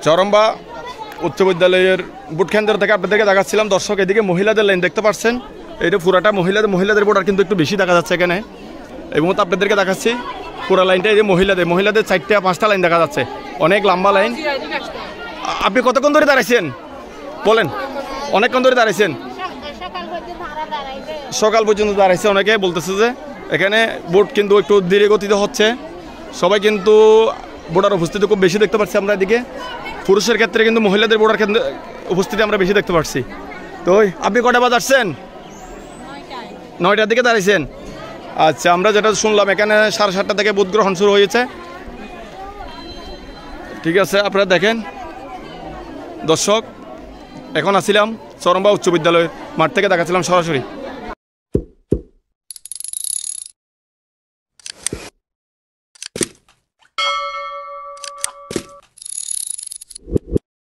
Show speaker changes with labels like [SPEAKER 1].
[SPEAKER 1] চরম্বা উচ্চ বিদ্যালয়ের ভোট কেন্দ্র থেকে আপনাদেরকে দেখাচ্ছিলাম। দর্শক এদিকে মহিলাদের লাইন দেখতে পাচ্ছেন, এটা পুরাটা মহিলাদের ভোটার কিন্তু একটু বেশি দেখা যাচ্ছে এখানে। এই মুহূর্তে আপনাদেরকে দেখাচ্ছি পুরা লাইনটা, এই যে মহিলাদের 4-5টা লাইন দেখা যাচ্ছে, অনেক লম্বা লাইন। আপনি কতক্ষণ ধরে দাঁড়াইছেন বলেন? অনেকক্ষণ ধরে দাঁড়াইছেন? সকাল পর্যন্ত দাঁড়াইছে অনেকে। বলতেছে যে এখানে ভোট কিন্তু একটু ধীরে গতিতে হচ্ছে, সবাই কিন্তু ভোটার উপস্থিতি খুব বেশি দেখতে পাচ্ছি আমরা। এদিকে পুরুষের ক্ষেত্রে কিন্তু মহিলাদের ভোটার কেন্দ্রে উপস্থিতি আমরা বেশি দেখতে পাচ্ছি। তো আপনি কটা বাজে আসছেন? 9টার দিকে দাঁড়াইছেন। আচ্ছা, আমরা যেটা শুনলাম এখানে 7:30 থেকে ভোট গ্রহণ শুরু হয়েছে। ঠিক আছে, আপনারা দেখেন দর্শক, এখন আসছিলাম চরম্বা উচ্চ বিদ্যালয় মাঠ থেকে দেখাচ্ছিলাম সরাসরি।